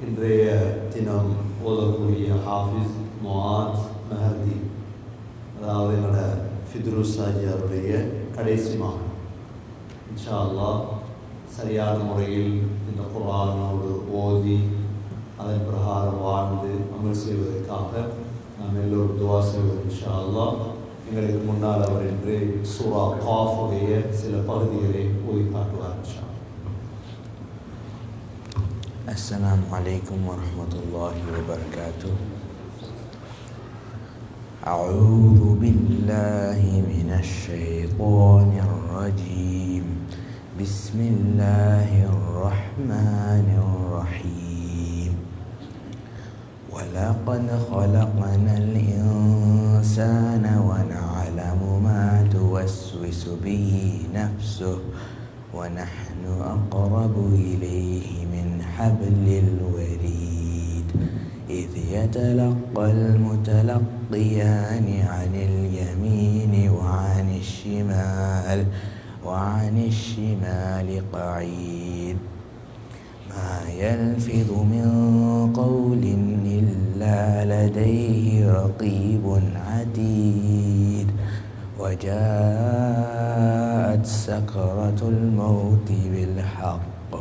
இன்றைய தினம் ஓதக்கூடிய ஹாஃபிஸ் முஆத் மெஹர்தி, அதாவது என்னோட ஃபித்ருஸ் சாஜியாருடைய கடைசி மகன். இன்ஷா அல்லாஹ் சரியான முறையில் இந்த குர்ஆனோடு ஓதி அதன் பிரகாரம் வாழ்ந்து அமல் செய்வதற்காக நாம் எல்லோரும் துவா செய்வோம். இன்ஷா அல்லாஹ் எங்களுக்கு முன்னால் அவர் என்று சூரா காஃபுடைய சில பகுதிகளை ஓதி காட்டுவார். இன்ஷா السلام عليكم ورحمة الله وبركاته. أعوذ بالله من الشيطان الرجيم. بسم الله الرحمن الرحيم. ولقد خلقنا الإنسان ونعلم ما توسوس به نفسه ونحن أقرب إليه من حبل الوريد إذ يتلقى المتلقيان عن اليمين وعن الشمال قعيد ما يلفظ من قول إلا لديه رقيب عتيد وجاءت سكرة الموت بالحق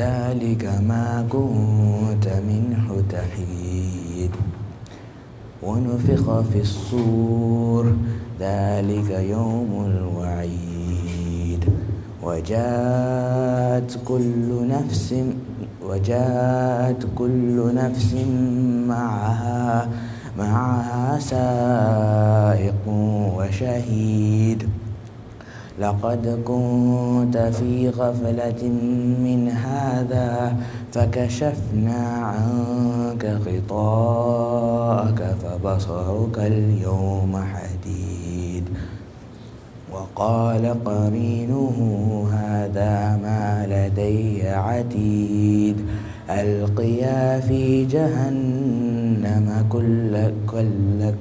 ذلك ما كنت منه تحيد ونفخ في الصور ذلك يوم الوعيد وجاءت كل نفس معها سائق وشهيد لقد كنت في غفلة من هذا فكشفنا عنك غطاءك فبصرك اليوم حديد وقال قرينه هذا ما لدي عتيد ألقيا في جهنم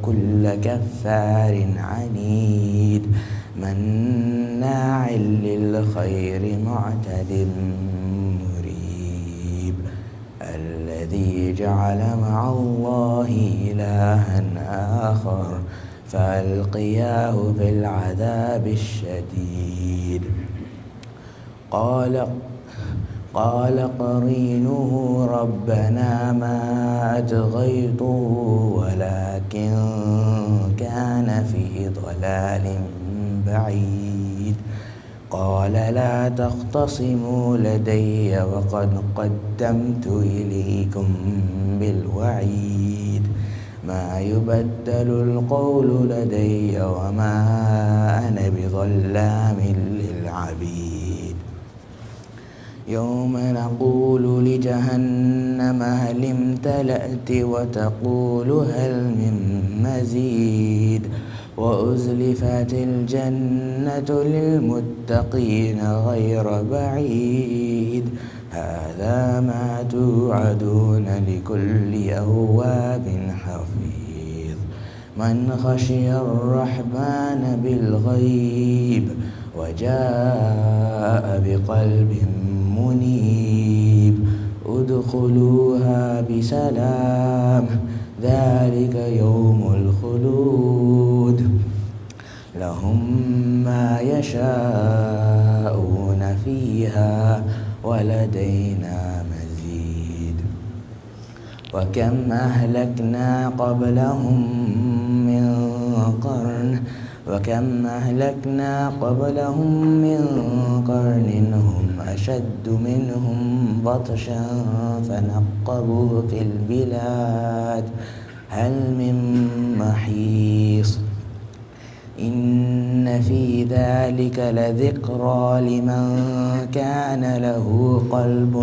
كل كفار عنيد مناع للخير معتد مريب الذي جعل مع الله إلها آخر فألقياه في العذاب الشديد قال قرينه ربنا ما أطغيته ولكن كان في ضلال بعيد قال لا تختصموا لدي وقد قدمت إليكم بالوعيد ما يبدل القول لدي وما أنا بظلام للعبيد يوم نقول لجهنم هل امتلأت وتقول هل من مزيد وأزلفت الجنة للمتقين غير بعيد هذا ما توعدون لكل أواب حفيظ من خشي الرحمن بالغيب وجاء بقلب منيب ادخلوها بسلام ذلك يوم الخلود لهم ما يشاءون فيها ولدينا مزيد وكم أهلكنا قبلهم من قرن هم أشد منهم بطشا فنقبوا في البلاد هل من محيص إن في ذلك لذكرى لمن كان له قلب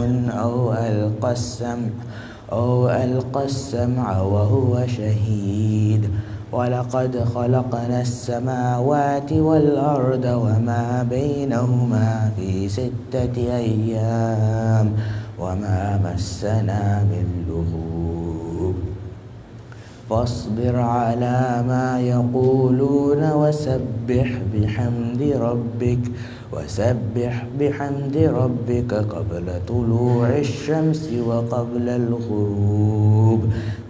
أو ألقى السمع وهو شهيد ولقد خلقنا السماوات والأرض وما بينهما في 6 أيام وما مسنا من لغوب فاصبر على ما يقولون وسبح بحمد ربك وسبح بحمد ربك قبل طلوع الشمس وقبل الغروب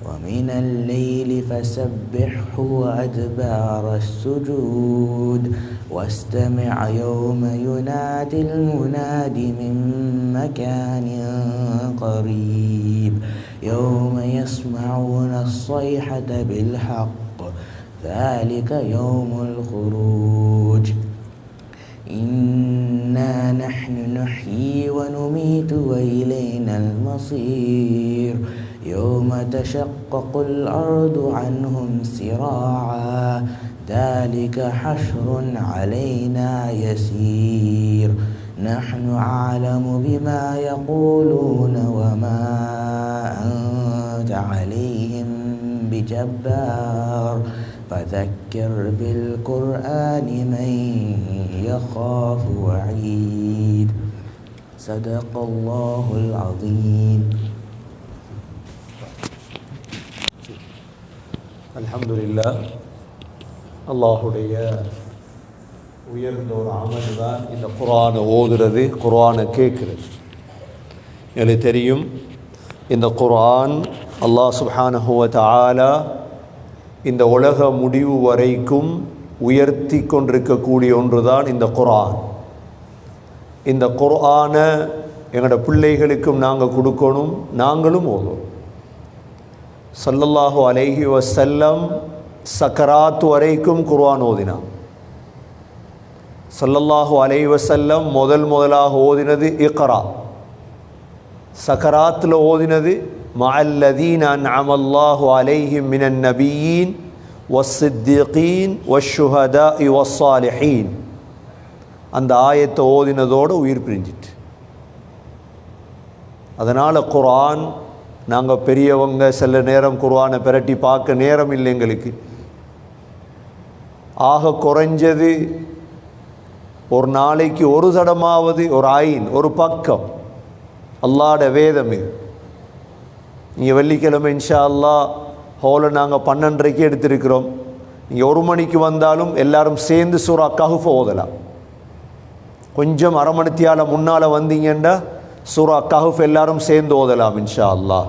ومن الليل فسبحه وأدبار السجود واستمع يوم ينادي المناد من مكان قريب يوم يسمعون الصيحة بالحق ذلك يوم الخروج إنا نحن نحيي ونميت وإلينا المصير يوم تشقق الأرض عنهم سراعا ذلك حشر علينا يسير نحن أعلم بما يقولون وما أنت عليهم بجبار فذكر بالقرآن من يخاف وعيد صدق الله العظيم. அல்ஹம்துலில்லாஹ். அல்லாஹுடைய உயர்ந்த ஒரு அமல் தான் இந்த குர்ஆனை ஓதுறது, குர்ஆனை கேட்குறது. எனக்கு தெரியும் இந்த குர்ஆன் அல்லாஹ் சுப்ஹானஹு வ தஆலா இந்த உலக முடிவு வரைக்கும் உயர்த்தி கொண்டிருக்கக்கூடிய ஒன்று தான் இந்த குர்ஆன். இந்த குர்ஆனை எங்களோட பிள்ளைகளுக்கும் நாங்கள் கொடுக்கணும், நாங்களும் ஓதும். ஸல்லல்லாஹு அலைஹி வஸல்லம் சக்கராத் வரைக்கும் குர்ஆன் ஓதினான். ஸல்லல்லாஹு அலைஹி வஸல்லம் முதலாக ஓதினது இக்ரா. சக்கராத்தில் ஓதினது மஅல்லதீன அன்அமல்லாஹு அலைஹிம் மினன் நபியீன் வஸ்ஸித்தீகீன் வஷ்ஷுஹதாஇ வஸ்ஸாலிஹீன். அந்த ஆயத்தை ஓதினதோடு உயிர் பிரிஞ்சிட்டு. அதனால் குர்ஆன் நாங்கள் பெரியவங்க சில நேரம் குர்ஆனை பிரட்டி பார்க்க நேரம் இல்லை எங்களுக்கு. ஆக குறைஞ்சது ஒரு நாளைக்கு ஒரு தடமாவது ஒரு ஆயின் ஒரு பக்கம் அல்லாஹ்ட வேதம் இது. நீங்கள் வெள்ளிக்கிழமை இன்ஷா அல்லாஹ் ஹோலை நாங்கள் 12:30 எடுத்திருக்கிறோம். நீங்கள் 1 மணிக்கு வந்தாலும் எல்லாரும் சேர்ந்து சூரா கஹ்ஃப் ஓதலாம். கொஞ்சம் அரை மணித்தியால் முன்னால் வந்தீங்கன்னா சூரா கஹ்ஃப் எல்லாரும் சேர்ந்து ஓதலாம் இன்ஷா அல்லாஹ்.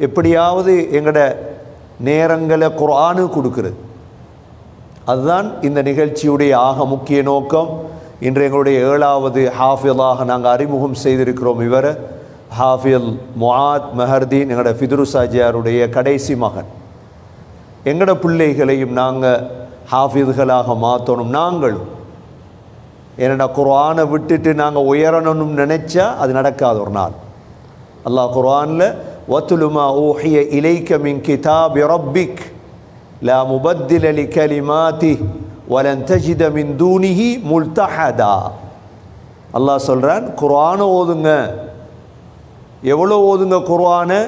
எப்படியாவது எங்களோட நேரங்களை குர்ஆனு கொடுக்குறது, அதுதான் இந்த நிகழ்ச்சியுடைய ஆக முக்கிய நோக்கம். இன்று எங்களுடைய 7வது ஹாஃபிலாக நாங்கள் அறிமுகம் செய்திருக்கிறோம். இவர் ஹாஃபில் முஆத் மெஹர்தீன், எங்களோட ஃபிதுருஸ் ஹாஜியாருடைய கடைசி மகன். எங்களோட பிள்ளைகளையும் நாங்கள் ஹாஃபிதுகளாக மாற்றணும் நாங்களும். ஏன்னா குர்ஆனை விட்டுட்டு நாங்கள் உயரணும்னு நினச்சா அது நடக்காத ஒரு நாள். அல்லாஹ் குர்ஆனில் வத்லு மா ஊஹிய இலைக்க மின் கிதாபி ரப்பிக் லா முபத்தில லிகலிமாத்திஹி வலன் தஜித மின் தூனிஹி முல்தஹதா. அல்லாஹ் சொல்கிறான், குர்ஆனை ஓதுங்க. எவ்வளோ ஓதுங்க குர்ஆனை?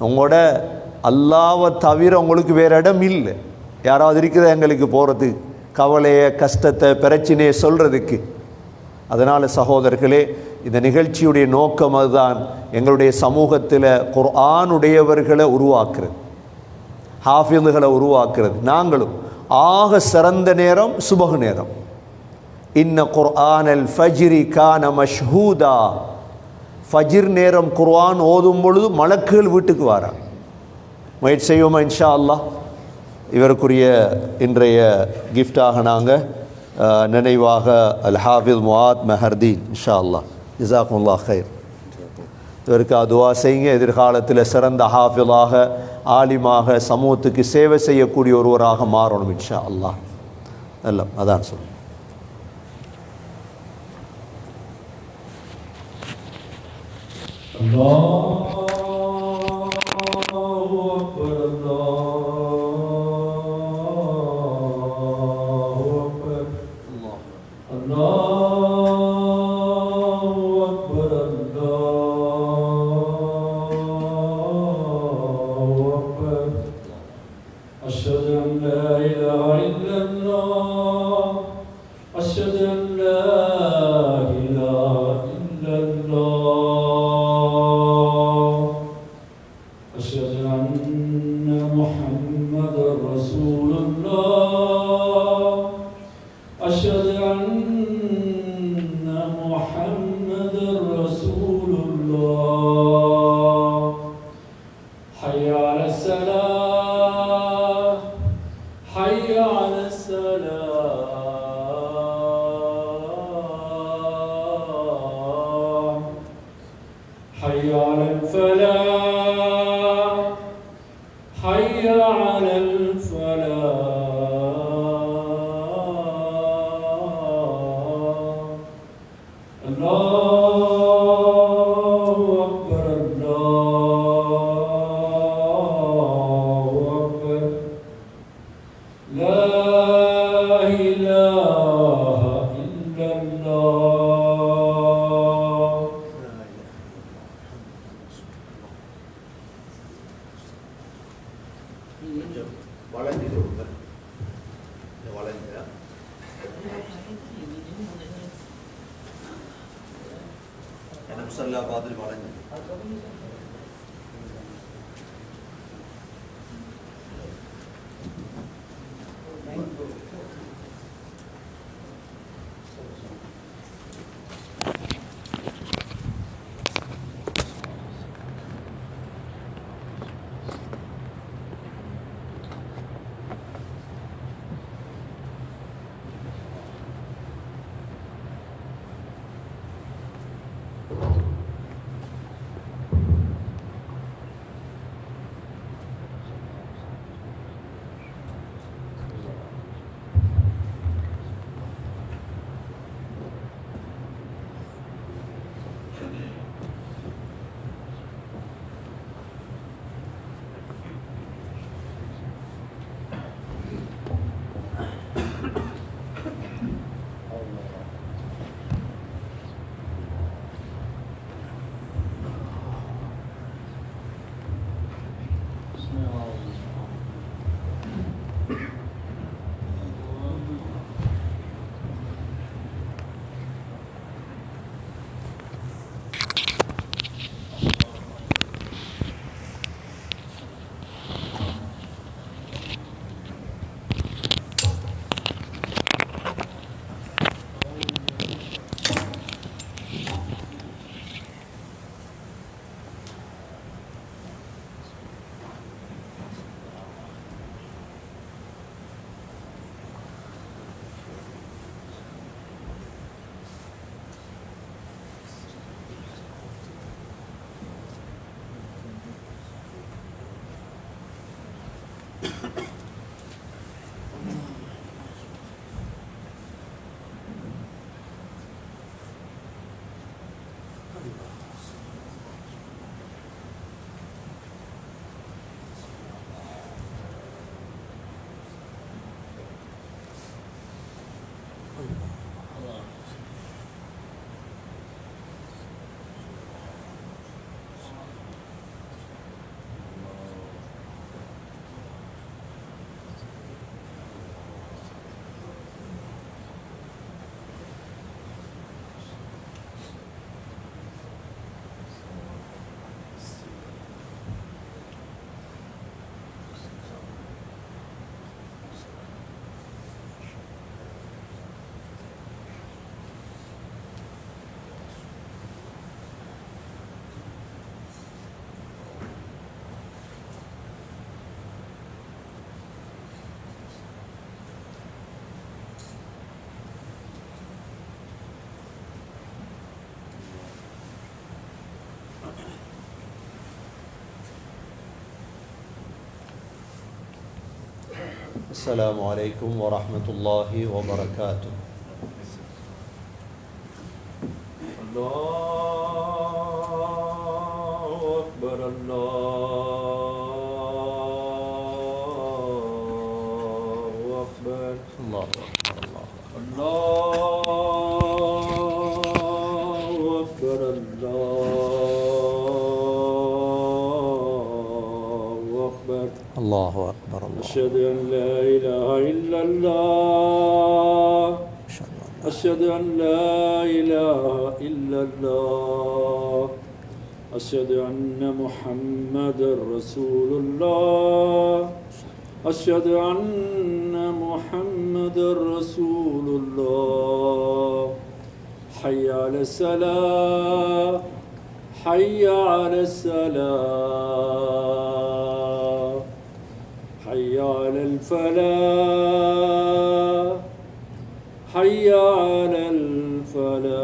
உங்களோட அல்லாஹ்வை தவிர உங்களுக்கு வேறு இடம் இல்லை. யாராவது இருக்குதா எங்களுக்கு போகிறதுக்கு, கவலையை கஷ்டத்தை பிரச்சனையை சொல்கிறதுக்கு? அதனால் சகோதரர்களே, இந்த நிகழ்ச்சியுடைய நோக்கம் அதுதான். எங்களுடைய சமூகத்தில் குர்ஆனுடையவர்களை உருவாக்குறது, ஹாஃபிதுகளை உருவாக்குறது. நாங்களும் ஆக சிறந்த நேரம் சுபஹ் நேரம். இன்ன குர்ஆனல் ஃபஜ்ரி கான மஷ்ஹூதா. ஃபஜ்ர் நேரம் குர்ஆன் ஓதும் பொழுது மலக்குகள் வீட்டுக்கு வராங்க. முயற்சி செய்வோமா இன்ஷா அல்லாஹ்? இவருக்குரிய இன்றைய கிஃப்டாக நாங்கள் நினைவாக அல் ஹாஃபிஸ் முஆத் மெஹர்தீன் இன்ஷா அல்லாஹ் ஜஸாக்குமுல்லாஹ் கைர். இவருக்கு துஆ செய்யுங்க. எதிர்காலத்தில் சிறந்த ஹாஃபிலாக, ஆலிமாக, சமூகத்துக்கு சேவை செய்யக்கூடிய ஒருவராக மாறணும் இன்ஷா அல்லாஹ். நல்ல அதான் சொல்லுங்கள். أشهد أن لا إله إلا الله على الفلاح حي على الفلاح الله أكبر الله أكبر لا إله إلا الله വളഞ്ഞു കൊടുക്കുക വളഞ്ഞ നബ്സല്ലാബാദിൽ വളഞ്ഞു السلام عليكم ورحمة الله وبركاته. الله أكبر الله أكبر الله أكبر الله أكبر الله أكبر الله أكبر الله أشهد أن لا إله إلا الله أشهد أن لا إله إلا الله أشهد أن محمدا رسول الله أشهد أن محمدا رسول الله حي على الصلاة حي على الصلاة حي على الفلاح حي على الفلاح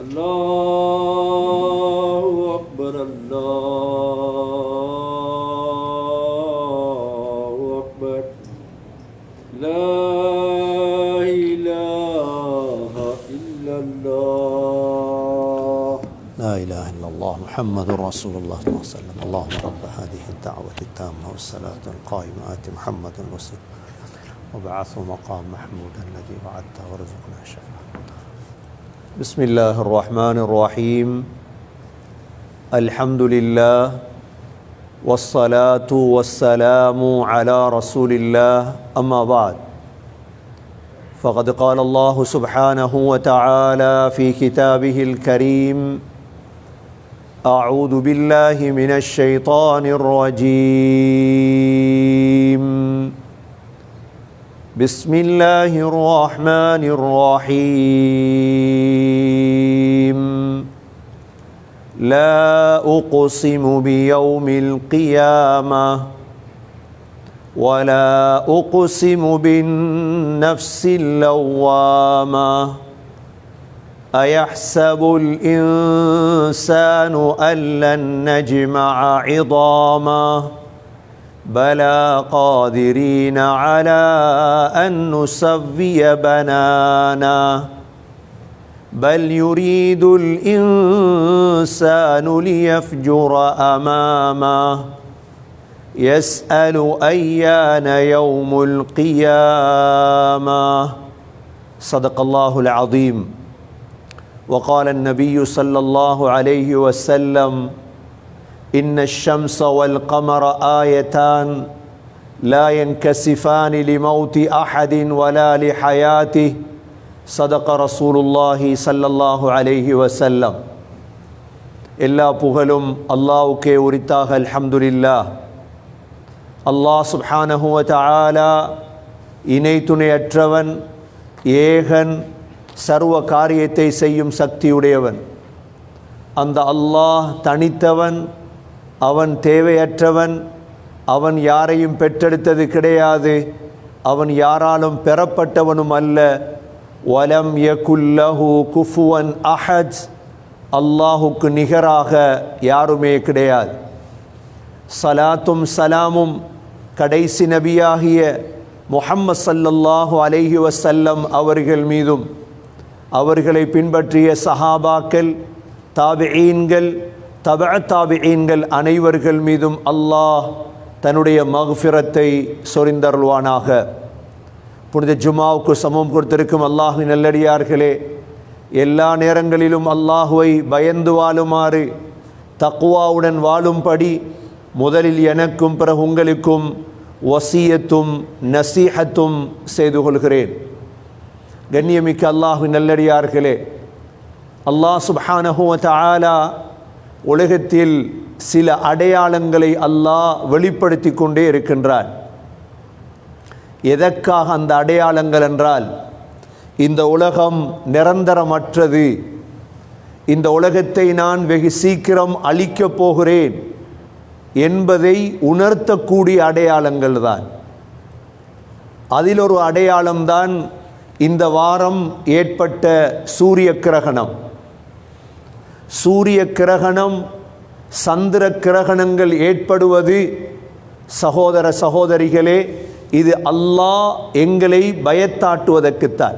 الله إله إلا الله محمد رسول الله صلى الله عليه وسلم اللهم رب هذه الدعوة التامة والصلاة القائمة آت محمد الوسيلة وابعثه مقام محمود الذي وعدته وارزقنا شفاعته. بسم الله الرحمن الرحيم. الحمد لله والصلاة والسلام على رسول الله. أما بعد، فقد قال الله سبحانه وتعالى في كتابه الكريم: أعوذ بالله من الشيطان الرجيم. بسم الله الرحمن الرحيم. لا أقسم بيوم القيامة ولا أقسم بالنفس اللوامة أيحسب الإنسان أن لن نجمع عظامه بلى قادرين على أن نسوي بنانه بل يريد الإنسان ليفجر أمامه يسأل أيان يوم القيامة. صدق الله العظيم. وقال النبي صلى الله عليه وسلم: إن الشمس والقمر آيتان لا ينكسفان لموت أحد ولا لحياته. صدق رسول الله صلى الله عليه وسلم. எல்லா புகழும் அல்லாஹ்வுக்கே உரித்தாக. அல்ஹம்துலில்லாஹ். அல்லாஹ் சுப்ஹானஹு வ தஆலா இணை துணையற்றவன், ஏகன், சர்வ காரியத்தை செய்யும் சக்தியுடையவன். அந்த அல்லாஹ் தனித்தவன், அவன் தேவையற்றவன், அவன் யாரையும் பெற்றெடுத்தது கிடையாது, அவன் யாராலும் பெறப்பட்டவனும் அல்ல. வலம் யகுல்லஹு குஃபுவன் அஹத், அல்லாஹுக்கு நிகராக யாருமே கிடையாது. சலாத்தும் சலாமும் கடைசி நபியாகிய முஹம்மது ஸல்லல்லாஹு அலைஹி வஸல்லம் அவர்கள் மீதும், அவர்களை பின்பற்றிய சஹாபாக்கள், தாபிஈன்கள், தபஅ அனைவர்கள் மீதும் அல்லாஹ் தன்னுடைய மக்ஃபிரத்தை சொரிந்தருள்வானாக. புனித ஜுமாவுக்கு சமம் கொடுத்திருக்கும் அல்லாஹ்வின் நல்லடியார்களே, எல்லா நேரங்களிலும் அல்லாஹுவை பயந்து வாழுமாறு, தக்வாவுடன் வாழும்படி முதலில் எனக்கும் பிறகு உங்களுக்கும் வசியத்தும் நசீஹத்தும் செய்து கொள்கிறேன். கண்ணியமிக்க அல்லாஹ்வின் நல்லடியார்களே, அல்லாஹ் சுப்ஹானஹு வ தஆலா உலகத்தில் சில அடையாளங்களை அல்லாஹ் வெளிப்படுத்தி கொண்டே இருக்கின்றார். எதற்காக அந்த அடையாளங்கள் என்றால், இந்த உலகம் நிரந்தரமற்றது, இந்த உலகத்தை நான் வெகு சீக்கிரம் அழிக்கப் போகிறேன் என்பதை உணர்த்தக்கூடிய அடையாளங்கள் தான். அதில் ஒரு அடையாளம்தான் இந்த வாரம் ஏற்பட்ட சூரிய கிரகணம். சூரிய கிரகணம், சந்திர கிரகணங்கள் ஏற்படுவது, சகோதர சகோதரிகளே, இது அல்லாஹ் எங்களை பயத்தாட்டுவதற்குத்தான்.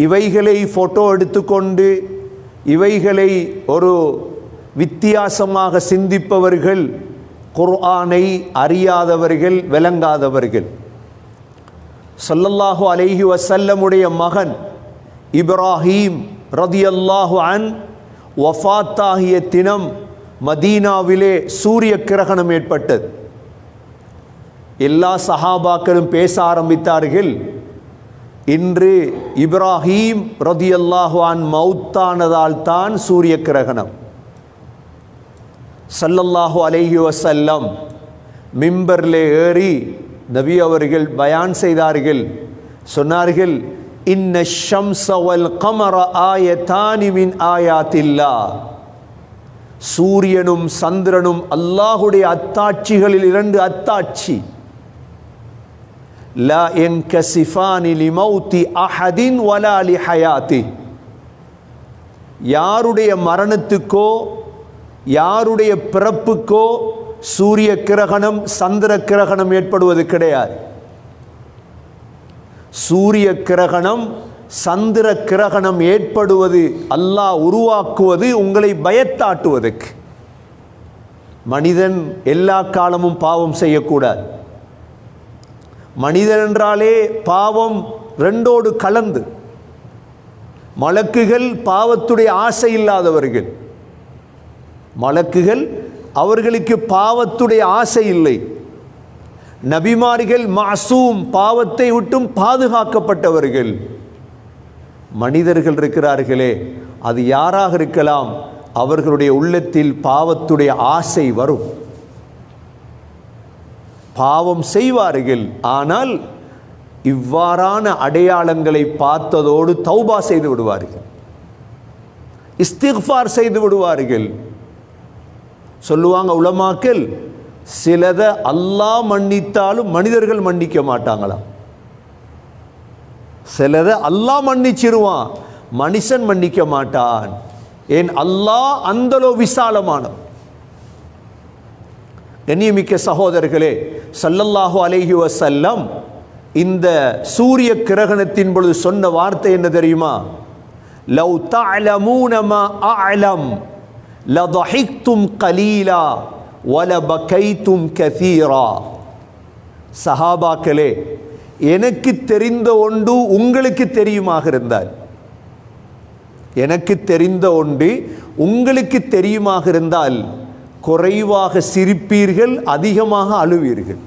இவைகளை ஃபோட்டோ எடுத்துக்கொண்டு இவைகளை ஒரு வித்தியாசமாக சிந்திப்பவர்கள் குர்ஆனை அறியாதவர்கள், விளங்காதவர்கள். ஸல்லல்லாஹு அலைஹி வஸல்லமுடைய மகன் இப்ராஹீம் ரதியல்லாஹு அன் வஃபாத்தாகிய தினம் மதீனாவிலே சூரிய கிரகணம் ஏற்பட்டது. எல்லா சஹாபாக்களும் பேச ஆரம்பித்தார்கள், இன்று இப்ராஹீம் ரதியல்லாஹு அன் மௌத்தானதால் தான் சூரிய கிரகணம். ஸல்லல்லாஹு அலைஹி வஸல்லம் மிம்பர்லே ஏறி நபி அவர்கள் பயான் செய்தார்கள். சொன்னார்கள், இன்ன ஷம்ஸ வல் கமர ஆயத்தானி மின் ஆயாத்தில்லாஹ். சூரியனும் சந்திரனும் அல்லாஹுடைய அத்தாட்சிகளில் இரண்டு அத்தாட்சி. லா யன்கஸிஃபானி லிமௌதி அஹதின் வலா லிஹயாத்தி. யாருடைய மரணத்துக்கோ யாருடைய பிறப்புக்கோ சூரிய கிரகணம் சந்திர கிரகணம் ஏற்படுவது கிடையாது. சூரிய கிரகணம் சந்திர கிரகணம் ஏற்படுவது, அல்லாஹ் உருவாக்குவது உங்களை பயத்தாட்டுவதற்கு. மனிதன் எல்லா காலமும் பாவம் செய்யக்கூடாது. மனிதன் என்றாலே பாவம் ரெண்டோடு கலந்து. மலக்குகள் பாவத்துடைய ஆசை இல்லாதவர்கள். மலக்குகள் அவர்களுக்கு பாவத்துடைய ஆசை இல்லை. நபிமார்கள் மாசூம், பாவத்தை விட்டும் பாதுகாக்கப்பட்டவர்கள். மனிதர்கள் இருக்கிறார்களே, அது யாராக இருக்கலாம், அவர்களுடைய உள்ளத்தில் பாவத்துடைய ஆசை வரும். பாவம் செய்வார்கள், ஆனால் இவ்வாறான அடையாளங்களை பார்த்ததோடு தௌபா செய்து விடுவார்கள், இஸ்திக்ஃபார் செய்து விடுவார்கள். சொல்லுவாங்க உலமாக்கள், சிலத அல்லாஹ் மன்னித்தாலும் மனிதர்கள் மன்னிக்க மாட்டாங்களாம். சிலத அல்லாஹ் மன்னிச்சிருவான், மனுஷன் மன்னிக்க மாட்டான். ஏன்? அல்லாஹ் அந்தளோ விசாலமானவன். கண்ணியமிக்க சகோதரர்களே, ஸல்லல்லாஹு அலைஹி வஸல்லம் இந்த சூரிய கிரகணத்தின் பொழுது சொன்ன வார்த்தை என்ன தெரியுமா? லவ் தஅலமூன மா அஅலம் லதஹிக்தும் கலீலா வலபகைத்தும் கதீரா. சஹாபாக்களே, எனக்கு தெரிந்த ஒன்று உங்களுக்கு தெரியுமாக இருந்தால், எனக்கு தெரிந்த ஒன்று உங்களுக்கு தெரியுமாக இருந்தால் குறைவாக சிரிப்பீர்கள், அதிகமாக அழுவீர்கள்.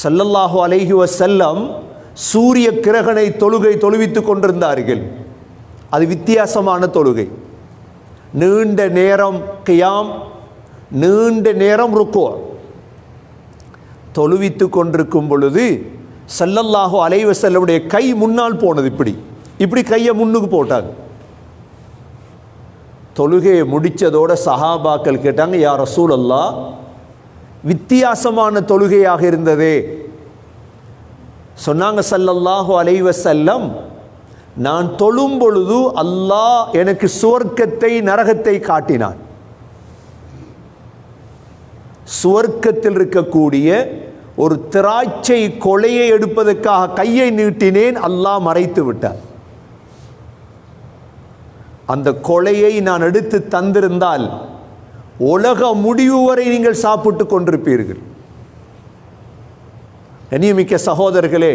ஸல்லல்லாஹு அலைஹி வஸல்லம் சூரிய கிரகணை தொழுகை தொழுவித்துக் கொண்டிருந்தார்கள். அது வித்தியாசமான தொழுகை. நீண்ட நேரம் கியாம், நீண்ட நேரம் ருக்கூ. தொழுவித்துக் கொண்டிருக்கும் பொழுது ஸல்லல்லாஹு அலைஹி வஸல்லமுடைய கை முன்னால் போனது. இப்படி கையை முன்னுக்கு போட்டாங்க. தொழுகையை முடித்ததோட சஹாபாக்கள் கேட்டாங்க, யா ரசூலல்லாஹ், வித்தியாசமான தொழுகையாக இருந்ததே. சொன்னாங்க ஸல்லல்லாஹு அலைஹி வஸல்லம், நான் தொழும் பொழுது அல்லாஹ் எனக்கு சுவர்க்கத்தை நரகத்தை காட்டினான். சுவர்க்கத்தில் இருக்கக்கூடிய ஒரு திராட்சை கொலையை எடுப்பதற்காக கையை நீட்டினேன், அல்லாஹ் மறைத்து விட்டார். அந்த கொலையை நான் எடுத்து தந்திருந்தால் உலக முடிவு வரை நீங்கள் சாப்பிட்டு கொண்டிருப்பீர்கள். கண்ணியமிக்க சகோதரர்களே,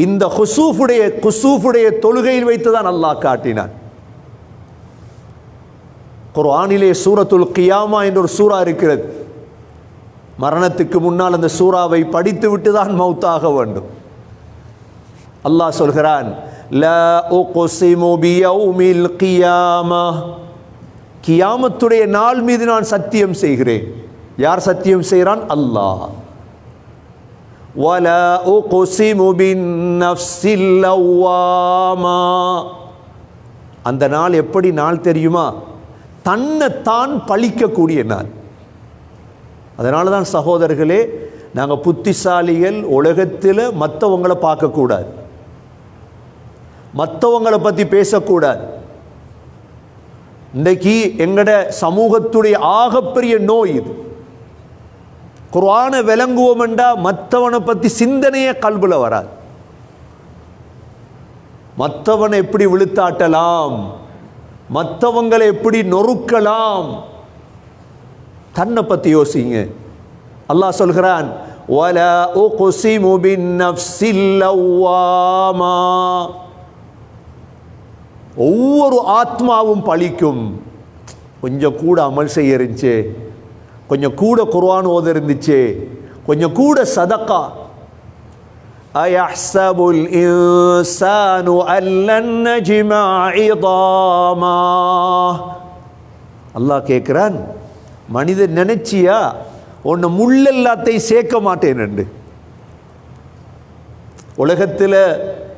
இந்த குசூஃபுடைய தொழுகையில் வைத்துதான் அல்லாஹ் காட்டினான். குர்ஆனிலே சூரத்துல் கியாமா என்ற ஒரு சூரா இருக்கிறது. மரணத்துக்கு முன்னால் அந்த சூறாவை படித்து விட்டு தான் மௌத்தாக வேண்டும். அல்லாஹ் சொல்கிறான், லா உக்ஸிமு பியௌமில் கியாமா, கியாமத்துடைய நாள் மீது நான் சத்தியம் செய்கிறேன். யார் சத்தியம் செய்கிறான்? அல்லாஹ். வலா உக்ஸிமு பின்னஃப்ஸில் லவ்வாமா, அந்த நாள் எப்படி நாள் தெரியுமா? தன்னைத்தான் பழிக்கக்கூடிய நாள். அதனால தான் சகோதரர்களே, நாங்கள் புத்திசாலிகள் உலகத்தில் மற்றவங்களை பார்க்கக்கூடாது, மற்றவங்களை பற்றி பேசக்கூடாது. இன்றைக்கு எங்கட சமூகத்துடைய ஆகப்பெரிய நோய் இது. குர்ஆனை விளங்குவோம் என்றா மற்றவனை பற்றி சிந்தனையே கல்புல வராது. மற்றவனை எப்படி விழுத்தாட்டலாம், மற்றவங்களை எப்படி நொறுக்கலாம், தன்னை பற்றி யோசிங்க. அல்லாஹ் சொல்கிறான், வலா உக்ஸிமு பின்னஃப்ஸில் லவ்வாமா, ஒவ்வொரு ஆத்மாவும் பழிக்கும். கொஞ்சம் கூட அமல் செய்ய இருந்துச்சு, கொஞ்சம் கூட குர்ஆன் ஓத இருந்துச்சு, கொஞ்சம் கூட சதக்கா. அயஹ்ஸபுல் இன்சானு அல்லன் நஜ்மா இதாமா, அல்லாஹ் கேட்குறான், மனிதன் நினைச்சியா உன்னை முள்ளெல்லாத்தையும் சேர்க்க மாட்டேன் என்று? உலகத்தில்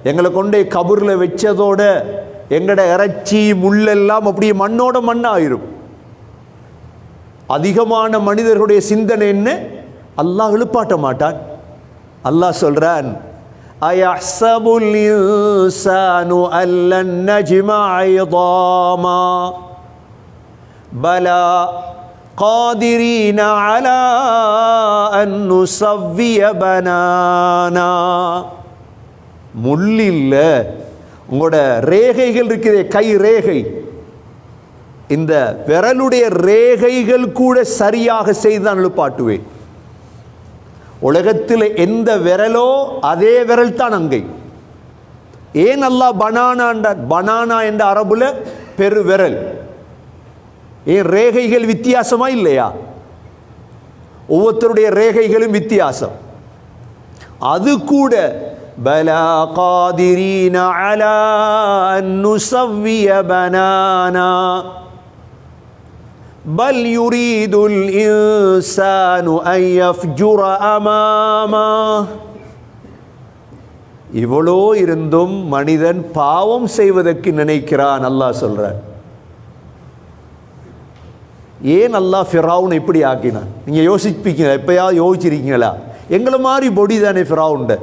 எங்களை கொண்டே கபூரில் வச்சதோட எங்கட இறைச்சி முள்ளெல்லாம் அப்படியே மண்ணோட மண்ணாயிரும். அதிகமான மனிதர்களுடைய சிந்தனை என்ன? அல்லாஹ் எழுப்பாட்ட மாட்டான். அல்லாஹ் சொல்றான், அயஹ்ஸபுல் இன்சானு அல்லன் நஜ்மா இதாமா பலா قادرين على أن نسوي بنانا. முள் இல்லை. உங்களோட ரேகைகள் இருக்கிற கை ரேகை, இந்த விரலுடைய ரேகைகள் கூட சரியாக செய்துதான் எழுப்பாட்டுவேன். உலகத்தில் எந்த விரலோ அதே விரல் தான் அங்கை. ஏன் அல்லாஹ் பனானா என்ற அரபுல பெரு விரல், ஏன் ரேகைகள் வித்தியாசமா இல்லையா? ஒவ்வொருத்தருடைய ரேகைகளும் வித்தியாசம். அது கூட பலா காதிரீன அலா அன் நுஸவ்விய பனானா பல் யுரீதுல் இன்சானு அன் யஃப்ஜுர அமாமா. இவ்வளோ இருந்தும் மனிதன் பாவம் செய்வதற்கு நினைக்கிறான். அல்லாஹ் சொல்றான். ஏன் அல்லாஹ் ஃபிரௌன் இப்படி ஆக்கினான்? நீங்கள் யோசிப்பீங்க, எப்பயாவது யோசிச்சிருக்கீங்களா? எங்களை மாதிரி பொடி தானே ஃபிரௌன்ட.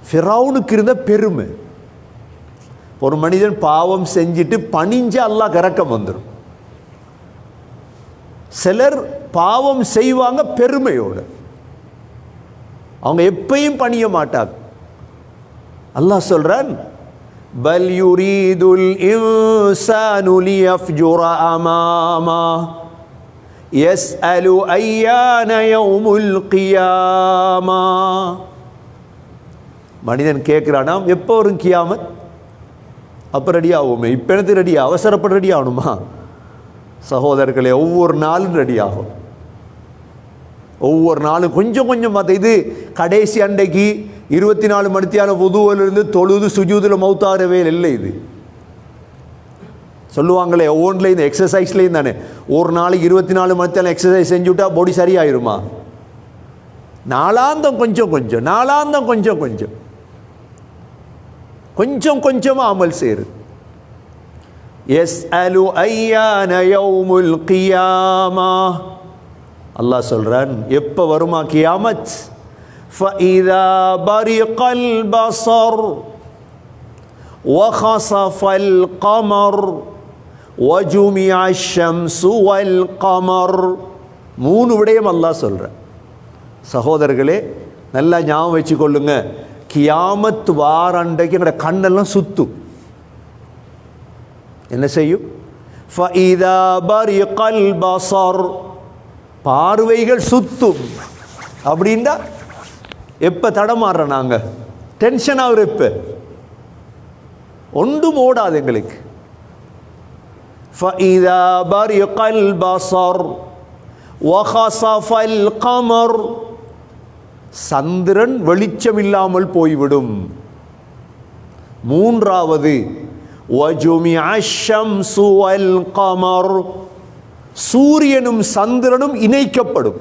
ஃபிரௌனுக்கு இருந்த பெருமை, ஒரு மனிதன் பாவம் செஞ்சுட்டு பணிஞ்சு அல்லாஹ் கரக்கம் வந்துடும். சிலர் பாவம் செய்வாங்க பெருமையோடு, அவங்க எப்பயும் பணிய மாட்டாங்க. அல்லாஹ் சொல்றான், பல் யுரீதுல் இன்சானு லியஃப்ஜுர அமாமா யஸ்அலு அய்யான யௌமுல் கியாமா. மனிதன் கேட்கிறானாம், எப்போ வரும் கியாமத்? அப்போ ரெடி ஆகுமே. இப்போ எனக்கு ரெடி, அவசரப்பட்டு ரெடி ஆகணுமா? சகோதரர்களே, ஒவ்வொரு நாளும் ரெடி ஆகும். ஒவ்வொரு நாளும் கொஞ்சம் கொஞ்சம் பார்த்து, இது கடைசி அண்டைக்கு 24 மணித்தியான வுதுவிலிருந்து தொழுது சுஜூதில் மௌத்தாகவே இல்லை. இது சொல்லுவாங்களே ஒவ்வொன்றில் இந்த எக்ஸசைஸ்லேயும் தானே, ஒரு நாளைக்கு 24 மணித்தியான எக்ஸசைஸ் செஞ்சுட்டா பாடி சரியாயிருமா? நாளாந்தம் கொஞ்சம் கொஞ்சம், நாளாந்தம் கொஞ்சம் கொஞ்சம், கொஞ்சம் கொஞ்சமாக அமல் செய்யுது. யஸ்அலு அய்யான யௌமுல் கியாமா. அல்லாஹ் சொல்றான், எப்போ வருமா கியாமத்? ஃபஇதா பரிகல் பஸர் வஹஸஃபல் கமர் வஜுமிஅ ஷம்ஸு வல் கமர். 3 விடயம் அல்லாஹ் சொல்றான். சகோதரர்களே, நல்லா ஞாபகம் வச்சுக்கொள்ளுங்க. கியாமத் வாரண்டைக்கு எங்களோட கண்ணெல்லாம் சுத்தும். என்ன செய்யும்? ஃபஇதா பரிகல் பஸர், பார்வைகள் சுத்தும். அப்படின்னா எப்போ தடமாறுற, நாங்கள் டென்ஷன் ஆகுற, எப்போ ஒன்றும் ஓடாது எங்களுக்கு. ஃபஇதா பரிகல் பஸர் வஹஸஃபல் கமர், சந்திரன் வெளிச்சம் இல்லாமல் போய்விடும். 3வது வஜுமிஅ ஷம்ஸு வல் கமர், சூரியனும் சந்திரனும் இணைக்கப்படும்.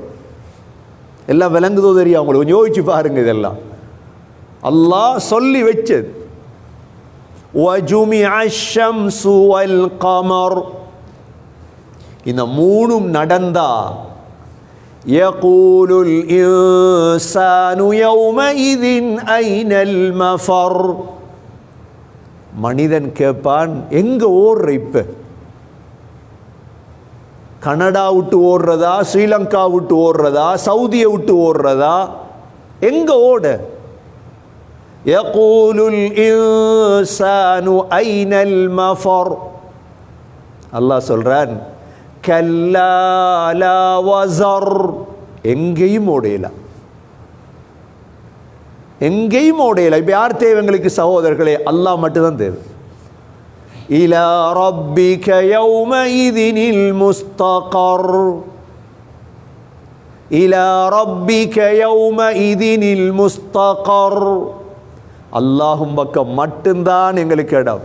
எல்லாம் விளங்குதோ தெரியும் அவங்களுக்கு? கொஞ்சம் யோசிச்சு பாருங்க. இதெல்லாம் அல்லாஹ் சொல்லி வச்சது. வஜுமிஅ ஷம்ஸு வல் கமர், இந்த 3ம் நடந்தா யகூலுல் இன்சானு யௌமஇதின் ஐனல் மஃபர், மனிதன் கேட்பான், எங்க ஓடுற? இப்ப கனடா விட்டு ஓடுறதா, ஸ்ரீலங்கா விட்டு ஓடுறதா, சவுதியை விட்டு ஓடுறதா, எங்க ஓட? யகூலுல் இன்சானு ஐனல் மஃபர். அல்லாஹ் சொல்றான், கல்லா லா வஸர், எங்கேயும் ஓடையல, எங்கேயும் ஓடையல. இப்ப யார் தேவை எங்களுக்கு சகோதரர்களே? அல்லாஹ் மட்டும்தான் தேவை. இலா ரப்பிக யௌமஇதினில் முஸ்தகர், இலா ரப்பிக யௌமஇதினில் முஸ்தகர். அல்லாஹ்வின் பக்கம் மட்டும்தான் எங்களுக்கு இடம்.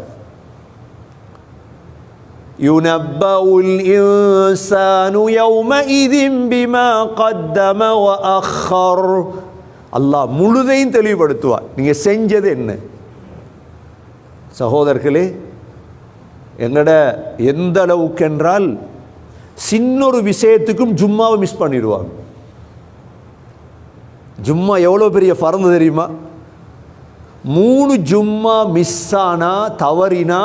யுனப்பவுல் இன்சானு யௌமஇதின் பிமா கத்தம வ அக்கர். அல்லாஹ் முழுதையும் தெளிவுபடுத்துவார், நீங்க செஞ்சது என்ன. சகோதரர்களே, எங்கட எந்த அளவுக்கு என்றால், சின்னொரு விஷயத்துக்கும் ஜும்மாவை மிஸ் பண்ணிடுவாங்க. ஜும்மா எவ்வளோ பெரிய ஃபர்து தெரியுமா? 3 ஜும்மா மிஸ் ஆனா, தவறினா,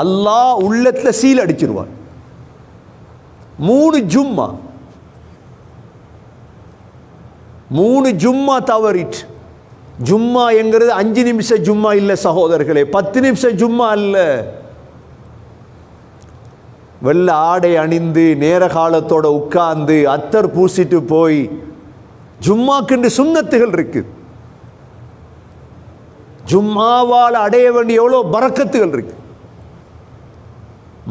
அல்லாஹ் உள்ளத்தில் சீல் அடிச்சிருவான். 3 ஜும்மா தவறிட்டு ஜும்மா என்கிறது 5 நிமிஷம் ஜும்மா இல்லை சகோதரர்களே, 10 நிமிஷம் ஜும்மா அல்ல. வெள்ள ஆடை அணிந்து நேர காலத்தோட உட்கார்ந்து அத்தர் பூசிட்டு போய் ஜும்மாக்குண்டு சுன்னத்துகள் இருக்கு. ஜும்மாவால் அடைய வேண்டிய எவ்வளோ பரக்கத்துகள் இருக்கு.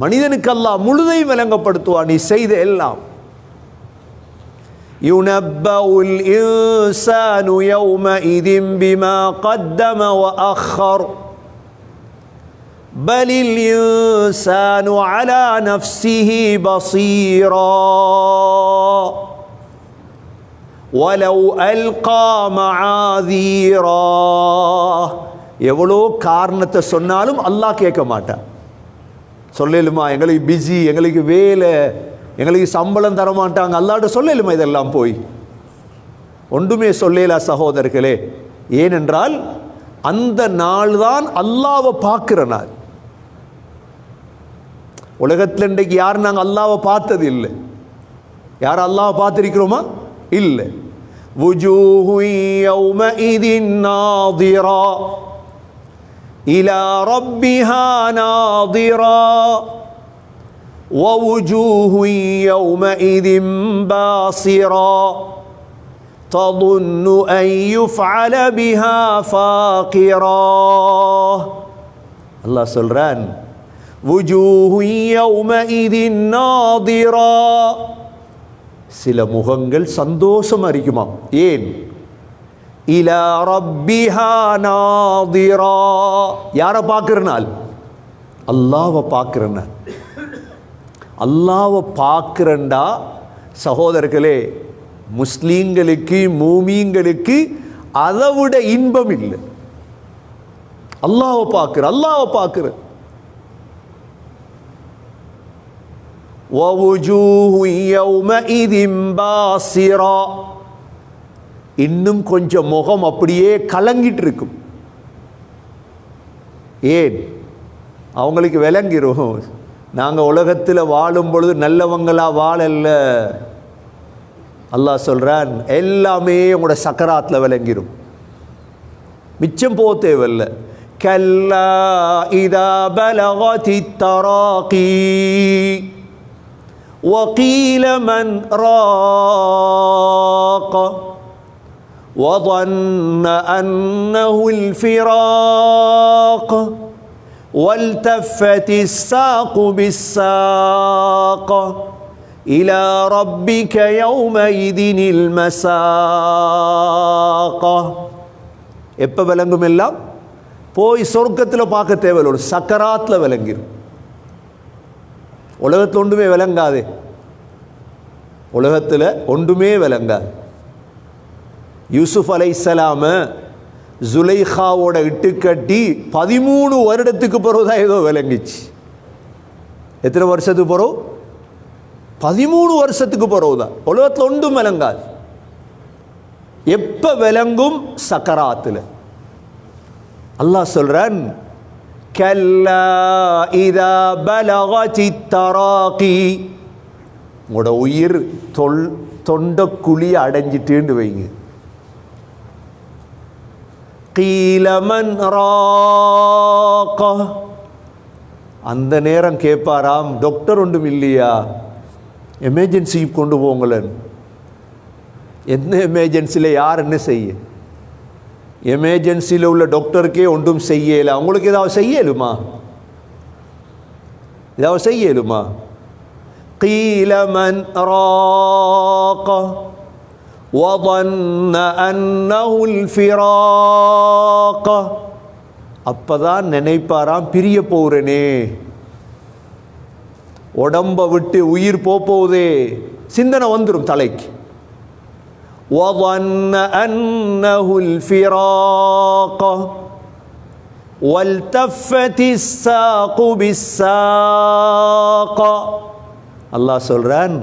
மனிதனுக்கு அல்லாஹ் முழுதையும் விளங்கப்படுத்துவான் நீ செய்த எல்லாம். يُنَبَّأُ الْإِنسَانُ يَوْمَئِذٍ بِمَا قَدَّمَ وَأَخَّرَ بَلِ الْإِنسَانُ عَلَى نَفْسِهِ بَصِيرًا وَلَوْ أَلْقَى مَعَاذِيرًا. எவ்வளோ காரணத்தை சொன்னாலும் அல்லாஹ் கேட்க மாட்டான். சொல்லலுமா எங்களுக்கு பிஸி, எங்களுக்கு வேலை, எங்களுக்கு சம்பளம் தர மாட்டாங்க, அல்லாஹ்ட்ட சொல்லலுமா இதெல்லாம் போய்? ஒன்றுமே சொல்லலா சகோதரர்களே. ஏனென்றால் அந்த நாள் தான் அல்லாஹ்வை பார்க்கிற நாள். உலகத்தில் இன்றைக்கு யார் நாங்கள் அல்லாஹ்வை பார்த்தது இல்லை. யார் அல்லாஹ்வை பார்த்திருக்கிறோமா? இல்லை. وجوه يومئذ ناظرة إلى ربها ناظرة ووجوه يومئذ باصرة تظن أن يفعل بها فاقرة. الله சொல்றான் وجوه يومئذ ناظرة. சில முகங்கள் சந்தோஷமா இருக்குமா. ஏன்? இலா ரப்பிஹா நாதிரா. யாரை பார்க்கிற நாள்? அல்லாஹ்வை பார்க்கிற நாள். அல்லாஹ்வை பார்க்கிறண்டா சகோதரர்களே, முஸ்லீம்களுக்கு மூமீன்களுக்கு அதை விட இன்பம் இல்லை. அல்லாஹ்வை பார்க்கிற وَوُجُوهٌ يَوْمَئِذٍ بَاسِرَةٌ. இன்னும் கொஞ்சம் முகம் அப்படியே கலங்கிட்டு இருக்கும். ஏன்? அவங்களுக்கு விளங்கிரும் நாங்கள் உலகத்தில் வாழும் பொழுது நல்லவங்களா வாழல்ல. அல்லாஹ் சொல்றான் எல்லாமே உங்களோட சக்கராத்தில் விளங்கிரும், மிச்சம் போக தேவையில்லை. கல்லா இதா பலகதி தராகி وقيل من راق وظن أنه الفراق والتفت الساق بالساق إلى ربك يومئذ المساق. எப்போ விளங்கும் எல்லாம்? போய் சொர்க்கத்தில் பார்க்க தேவையில்லை, ஒரு சக்கராத்தில் விளங்கிடும். உலகத்தில் ஒன்றுமே விளங்காது. உலகத்தில் ஒன்றுமே விளங்காது. யூசுப் அலைஹிஸ்ஸலாம ஜுலைஹாவோட இட்டு கட்டி 13 வருடத்துக்கு பிறகுதான் ஏதோ விளங்கிச்சு. எத்தனை வருஷத்துக்கு பிறகு? 13 வருஷத்துக்கு பிறகுதான். உலகத்தில் ஒன்றும் விளங்காது. எப்ப விளங்கும்? சக்கராத்தில். அல்லாஹ் சொல்றான் கல்லா இதா பலகதி தராகி. உங்களோட உயிர் தொண்டை குழியை அடைஞ்சிட்டுன்னு வைங்க. கீல மன் ராக. அந்த நேரம் கேட்பாராம், டாக்டர் ஒன்றும் இல்லையா, எமர்ஜென்சிக்கு கொண்டு போங்களேன். என்ன எமர்ஜென்சியில் யார் என்ன செய்ய? எமர்ஜென்சியில் உள்ள டாக்டருக்கே ஒன்றும் செய்யலை. அவங்களுக்கு ஏதாவது செய்யலுமா? ஏதாவது செய்யலுமா? قيل من راق وظن أنه الفراق. அப்பதான் நினைப்பாராம் பிரிய போறனே, உடம்ப விட்டு உயிர் போதே, சிந்தனை வந்துடும் தலைக்கு. وظن أنه الفراق والتفت الساق بالساق. அல்லாஹ் சொல்றான்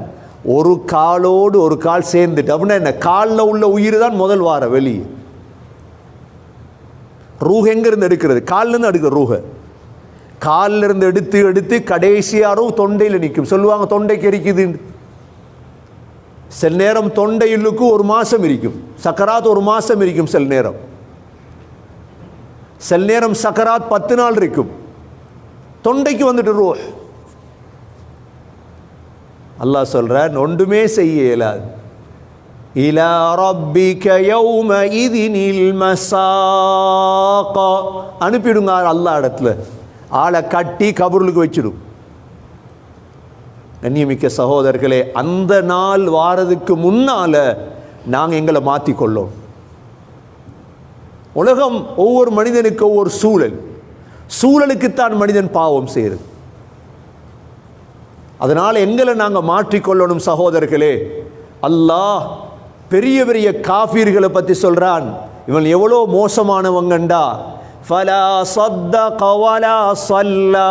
ஒரு காலோடு ஒரு கால் சேர்ந்துட்டு. அப்படின்னா என்ன? காலில் உள்ள உயிர் தான் முதல் வார வெளியே. ரூஹ் எங்கிருந்து எடுக்கிறது? காலிலிருந்து எடுக்கிற ரூஹ. காலில் இருந்து எடுத்து எடுத்து கடைசியாரும் தொண்டையில் நிற்கும். சொல்லுவாங்க தொண்டைக்கு எரிக்குது. சில நேரம் தொண்டையிலுக்கு 1 மாதம் இருக்கும். சக்கராத் 1 மாதம் இருக்கும் சில நேரம். சில நேரம் சக்கராத் 10 நாள் இருக்கும், தொண்டைக்கு வந்துட்டு ரூஹ். அல்லாஹ் சொல்றான் ஒன்றுமே செய்ய இயலாது. இலா ரப்பிக யௌம இதினில் மசாக, அனுப்பிடுங்க அல்லாஹ் இடத்துல, ஆளை கட்டி கபருக்கு வச்சிடும். கண்ணியமிக்க சகோதரர்களே, அந்த நாள் வாரதுக்கு முன்னால நாங்கள் எங்களை மாற்றிக்கொள்ளோம். உலகம் ஒவ்வொரு மனிதனுக்கு ஒவ்வொரு சூழல், சூழலுக்குத்தான் மனிதன் பாவம் செய்கிறது. அதனால் எங்களை நாங்கள் மாற்றிக்கொள்ளணும் சகோதரர்களே. அல்லாஹ் பெரிய பெரிய காஃபிர்களை பற்றி சொல்கிறான், இவன் எவ்வளோ மோசமானவங்கண்டா. ஃபலா ஸத்தக வலா ஸல்லா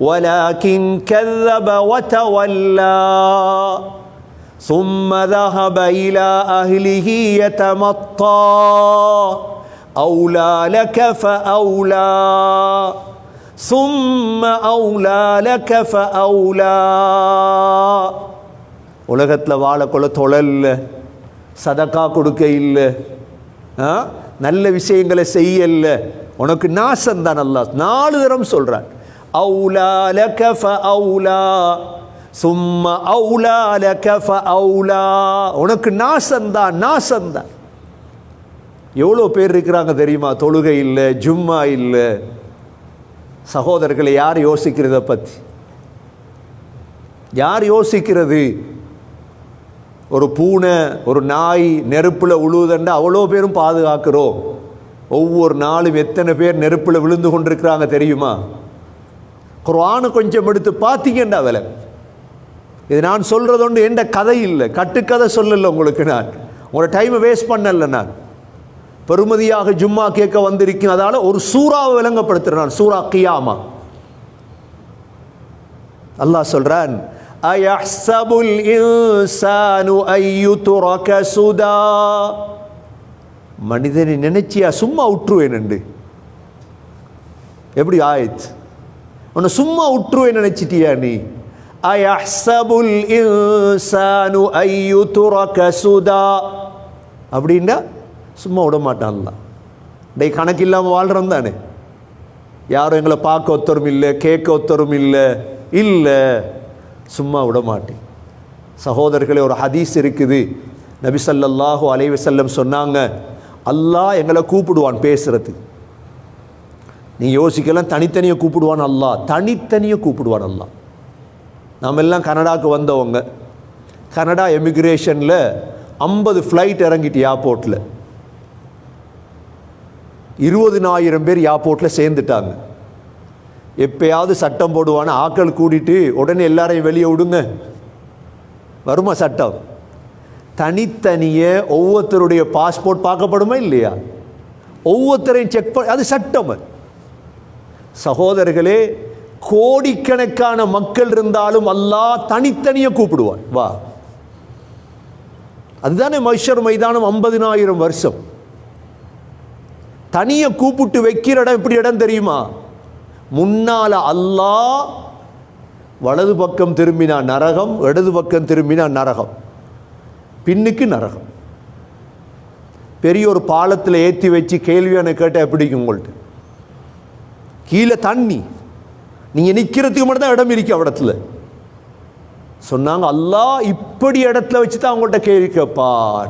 ولكن كذب وتولى ثم ذهب إلى أهله يتمطى أولى لك فأولى ثم أولى لك فأولى. உலகத்தில் வாழக்கொள்ள தொழல் இல்லை, சதக்கா கொடுக்க இல்லை, நல்ல விஷயங்களை செய்யல, உனக்கு நாசம்தான். அல்லாஹ் 4 தரம் சொல்கிறான். أولى لك فأولى ثم أولى لك فأولى. உனக்கு நாசம்தான், நாசம்தான். எவ்வளோ பேர் இருக்கிறாங்க தெரியுமா, தொழுகை இல்லை, ஜும்மா இல்லை. சகோதரர்களை யார் யோசிக்கிறத பற்றி? யார் யோசிக்கிறது? ஒரு பூனை ஒரு நாய் நெருப்பில் உழுவுதண்டா அவ்வளோ பேரும் பாதுகாக்கிறோம். ஒவ்வொரு நாளும் எத்தனை பேர் நெருப்பில் விழுந்து கொண்டிருக்கிறாங்க தெரியுமா? குர்ஆனை கொஞ்சம் எடுத்து பார்த்தீங்கண்டா வேலை. இது நான் சொல்கிறது ஒன்று எந்த கதை இல்லை, கட்டுக்கதை சொல்லலை உங்களுக்கு. நான் உங்களோட டைமை வேஸ்ட் பண்ணல. நான் பெருமதியாக ஜும்மா கேட்க வந்திருக்கேன். அதால் ஒரு சூறாவை விளங்கப்படுத்துகிறேன், சூரா கியாமா. அல்லாஹ் சொல்கிறான், அயஹ்ஸபுல் இன்சானு அய்யுத்ரக சுதா. மனிதனை நினைச்சியா சும்மா விட்டுருவேன்? எப்படி ஆயிடுச்சு? உன்னை சும்மா விட்டுருவேன் நினைச்சிட்டியா நீ? அயஹ்ஸபுல் இன்சானு அய்யுத்ரக சுதா அப்படின்னா சும்மா விட மாட்டான்ல. டே கணக்கு இல்லாமல் வாழ்கிறோம் தானே. யாரும் எங்களை பார்க்க ஒத்தரும் இல்லை, கேட்க ஒத்தரும் இல்லை, இல்லை, சும்மா விட மாட்டேன். சகோதரர்களே, ஒரு ஹதீஸ் இருக்குது. நபி ஸல்லல்லாஹு அலைஹி வஸல்லம் சொன்னாங்க, அல்லாஹ் எங்களை கூப்பிடுவான் பேசுறது. நீ யோசிக்கலாம், தனித்தனியாக கூப்பிடுவான் அல்லாஹ், தனித்தனியாக கூப்பிடுவான் அல்லாஹ். நாம் எல்லாம் கனடாவுக்கு வந்தவங்க. கனடா எமிக்ரேஷனில் 50 ஃப்ளைட் இறங்கிட்டு ஏர்போர்ட்டில் 20,000 பேர் ஏர்போர்ட்டில் சேர்ந்துட்டாங்க. எப்பயாவது சட்டம் போடுவான, ஆக்கள் கூட்டிட்டு உடனே எல்லாரையும் வெளியே விடுங்க, வருமா சட்டம்? தனித்தனியே ஒவ்வொருத்தருடைய பாஸ்போர்ட் பார்க்கப்படுமா இல்லையா? ஒவ்வொருத்தரையும் செக் பண்ண, அது சட்டம். சகோதரர்களே, கோடிக்கணக்கான மக்கள் இருந்தாலும் அல்லாஹ் தனித்தனியே கூப்பிடுவான், வா. அதுதானே மஹ்ஷர் மைதானம் 50,000 வருஷம். தனியை கூப்பிட்டு வைக்கிற இடம் எப்படி இடம் தெரியுமா? முன்னால அல்லாஹ் வலது பக்கம் திரும்பினா நரகம், இடது பக்கம் திரும்பினா நரகம், பின்னுக்கு நரகம். பெரிய ஒரு பாலத்தில் ஏற்றி வச்சு கேள்வியான கேட்டால் எப்படிக்கும் உங்கள்கிட்ட? கீழே தண்ணி, நீங்கள் நிற்கிறதுக்கு மட்டும் தான் இடம் இருக்கு இடத்துல. சொன்னாங்க, அல்லாஹ் இப்படி இடத்துல வச்சு தான் அவங்கள்ட்ட கேள்வி கேட்பான்.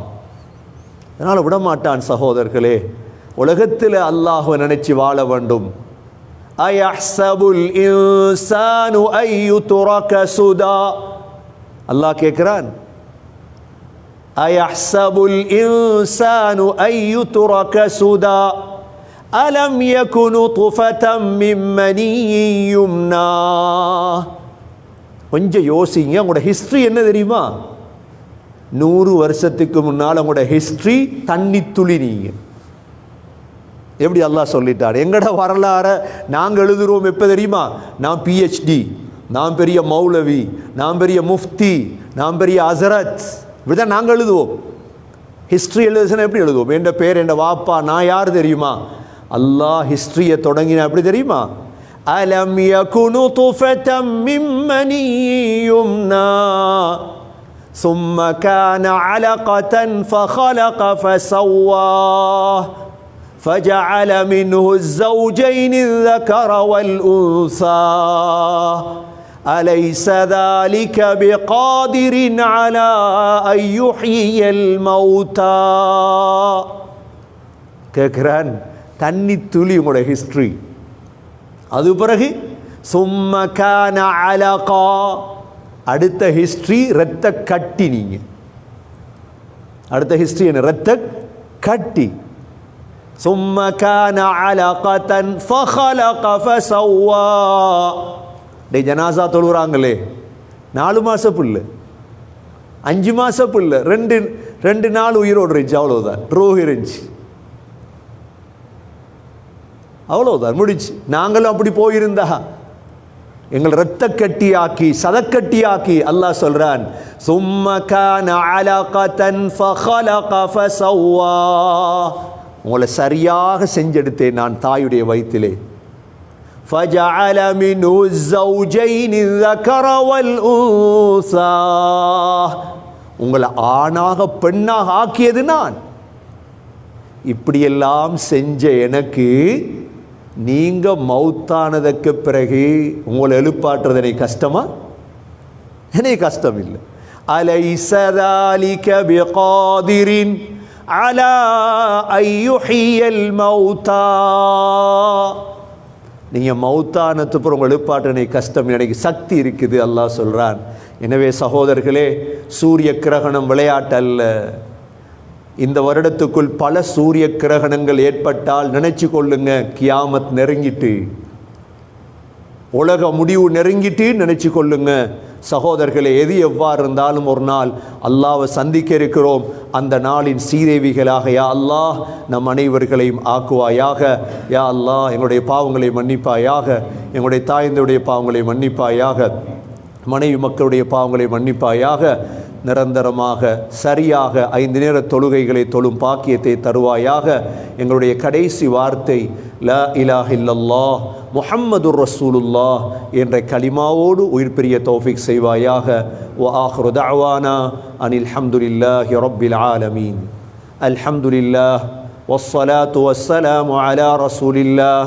அதனால் விட மாட்டான். சகோதரர்களே, உலகத்தில் அல்லாஹ்வை நினைச்சு வாழ வேண்டும். அயஹ்ஸபுல் இன்சானு அய்யுத்ரக சுதா. அல்லாஹ் கேட்கிறான், அயஹ்ஸபுல் இன்சானு அய்யுத்ரக சுதா அலம் யகுனு துஃபதம் மின் மனிய்யின் யும்னா. கொஞ்சம் யோசிங்க, உங்களோட ஹிஸ்ட்ரி என்ன தெரியுமா? 100 வருஷத்துக்கு முன்னால் உங்களோட ஹிஸ்ட்ரி தண்ணி துளி. நீங்க எப்படி அல்லாஹ் சொல்லிட்டார்? எங்கட வரலாற நாங்கள் எழுதுகிறோம் எப்போ தெரியுமா? நான் PhD, நான் பெரிய மௌலவி, நான் பெரிய முஃப்தி, நான் பெரிய ஹஸரத், இப்படிதான் நாங்கள் எழுதுவோம். ஹிஸ்ட்ரி எழுதுனா எப்படி எழுதுவோம்? என் பேர், என் வாப்பா, நான் யார் தெரியுமா? அல்லாஹ் ஹிஸ்ட்ரியை தொடங்கினா எப்படி தெரியுமா? அலம் யகுனு துஃபதம் மின் மனிய்யின் யும்னா ثم كان علقة فخلق فسوى فجعل منه الزوجين الذكر والأنثى أليس ذلك بقادر على أن يحيي الموتى. கேட்கிறான், தண்ணி துளி உங்களோட ஹிஸ்ட்ரி. அது பிறகு சும்ம கான அலகா, அடுத்த ஹிஸ்ட்ரி இரத்த கட்டி. நீங்க அடுத்த ஹிஸ்ட்ரி என்ன? இரத்த கட்டி. சும்ம கான அலகதன் ஃபஹலக ஃபஸவ்வா. டே ஜனாசா தொழுகிறாங்களே, 4 மாச புல்லு, 5 மாச புல்லு, 2 நாள் உயிரோடு இருந்துச்சு, அவ்வளோதான். ரூஹ் இருந்துச்சு, அவ்வளோதான், முடிச்சு. நாங்களும் அப்படி போயிருந்தா எங்கள் இரத்த கட்டியாக்கி சதக்கட்டியாக்கி அல்லாஹ் சொல்றான், சும்ம கான அலகதன் ஃபஹலக ஃபஸவ்வா. உங்களை சரியாக செஞ்செடுத்தேன் நான் தாயுடைய வயிற்றிலே. فجعل منه الزوجين الذكر والأنثى. உங்களை ஆணாக பெண்ணாக ஆக்கியது நான். இப்படியெல்லாம் செஞ்ச எனக்கு நீங்க மௌத்தானதற்கு பிறகு உங்களை எழுப்பாற்றுறது எனக்கு கஷ்டமா? எனக்கு கஷ்டம் இல்லை. அலைஸ ذلك بقادر على أن يحيي الموتى. நீங்கள் மௌத்தானத்து பிறகு உங்கள் எழுப்பாற்ற கஷ்டம், எனக்கு சக்தி இருக்குது அல்லாஹ் சொல்கிறான். எனவே சகோதரர்களே, சூரிய கிரகணம் விளையாட்டு அல்ல. இந்த வருடத்துக்குள் பல சூரிய கிரகணங்கள் ஏற்பட்டால் நினைச்சு கொள்ளுங்க, கியாமத் நெருங்கிட்டு, உலக முடிவு நெருங்கிட்டு நினைச்சு கொள்ளுங்க. சகோதரர்களே, எது எவ்வாறு இருந்தாலும் ஒரு நாள் அல்லாஹ்வை சந்திக்க இருக்கிறோம். அந்த நாளின் சீதேவிகளாக யா அல்லாஹ் நம் அனைவர்களையும் ஆக்குவாயாக. யா அல்லாஹ் எங்களுடைய பாவங்களை மன்னிப்பாயாக, எங்களுடைய தாய்ந்தருடைய பாவங்களை மன்னிப்பாயாக, மனைவி மக்களுடைய பாவங்களை மன்னிப்பாயாக. நிரந்தரமாக சரியாக 5 நேர தொழுகைகளை தொழும் பாக்கியத்தை தருவாயாக. எங்களுடைய கடைசி வார்த்தை லா இலாஹ இல்லல்லாஹ் முஹம்மதுர் ரசூலுல்லாஹ் என்ற கலிமாவோடு உயிர் பிரிய தௌஃபீக் செய்வாயாக. வ ஆஹிரு தஅவானா அனில் ஹம்துலில்லாஹி ரப்பில் ஆலமீன். அல்ஹம்துலில்லாஹ் வஸ்ஸலாத்து வஸ்ஸலாமு அலா ரசூலில்லாஹ்.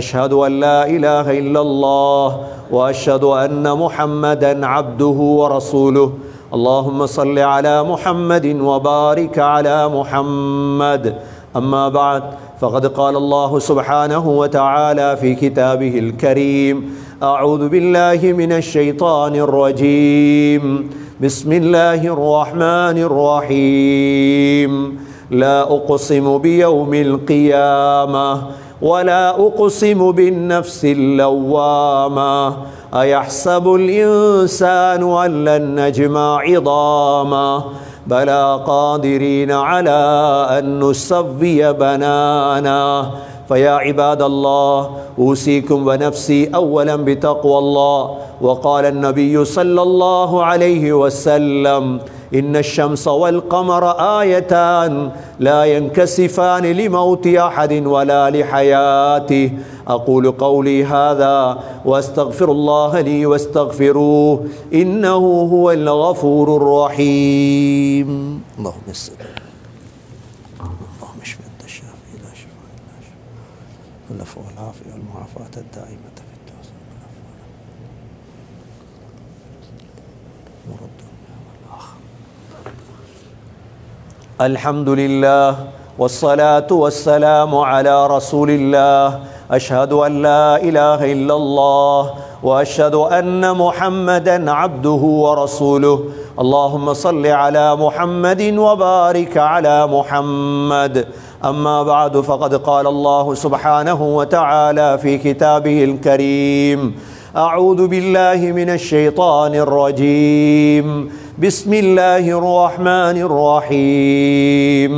அஷ்ஹது அன் லா இலாஹ இல்லல்லாஹ் வ அஷ்ஹது அன்ன முஹம்மதன் அப்துஹு வ ரசூலுஹு. اللهم صل على محمد وبارك على محمد. أما بعد، فقد قال الله سبحانه وتعالى في كتابه الكريم: أعوذ بالله من الشيطان الرجيم. بسم الله الرحمن الرحيم. لا أقسم بيوم القيامة ولا أقسم بالنفس اللوامة. أيحسب الإنسان أن لن نجمع عظامه بلى قادرين على أن نسوي بنانا. فيا عباد الله، أوصيكم ونفسي أولا بتقوى الله. وقال النبي صلى الله عليه وسلم: إن الشمس والقمر آيتان لا ينكسفان لموت أحد ولا لحياته. أقول قولي هذا وأستغفر الله لي واستغفروه إنه هو الغفور الرحيم. اللهم صل اللهم اشف أنت الشافي لا شفاء إلا شفاء والعفو والعافية والمعافاة الدائمة في الدار الحمد لله والصلاة والسلام على رسول الله. أشهد أن لا إله إلا الله وأشهد أن محمدا عبده ورسوله. اللهم صل على محمد وبارك على محمد. أما بعد، فقد قال الله سبحانه وتعالى في كتابه الكريم: أعوذ بالله من الشيطان الرجيم. بسم الله الرحمن الرحيم.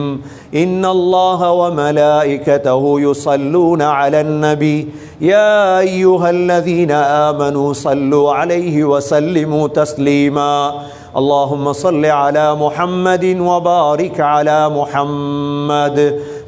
إن الله وملائكته يصلون على النبي يا أيها الذين آمنوا صلوا عليه وسلموا تسليما. اللهم صل على محمد وبارك على محمد.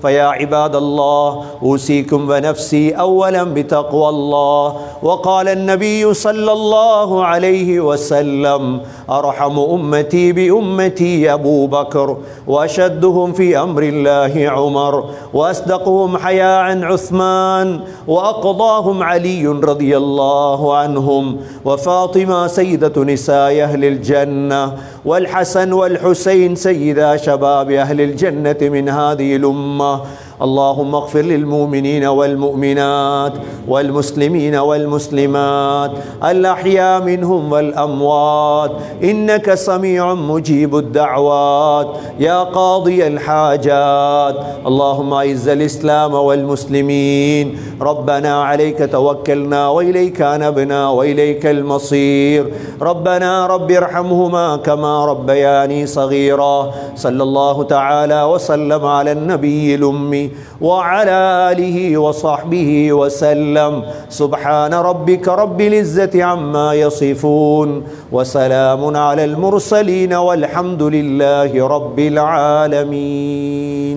فيا عباد الله أوصيكم ونفسي أولا بتقوى الله. وقال النبي صلى الله عليه وسلم أرحم أمتي بأمتي أبو بكر، وأشدهم في أمر الله عمر، وأصدقهم حياء عثمان، وأقضاهم علي رضي الله عنهم، وفاطمة سيدة نساء أهل الجنة، والحسن والحسين سيدا شباب أهل الجنة من هذه الأمة. اللهم اغفر للمؤمنين والمؤمنات والمسلمين والمسلمات الأحياء منهم والأموات، إنك سميع مجيب الدعوات يا قاضي الحاجات. اللهم أعز الإسلام والمسلمين. ربنا عليك توكلنا وإليك أنبنا وإليك المصير. ربنا رب ارحمهما كما ربياني صغيرا. صلى الله تعالى وسلم على النبي الأمي وعلى آله وصحبه وسلم. سبحان ربك رب العزة عما يصفون، وسلام على المرسلين، والحمد لله رب العالمين.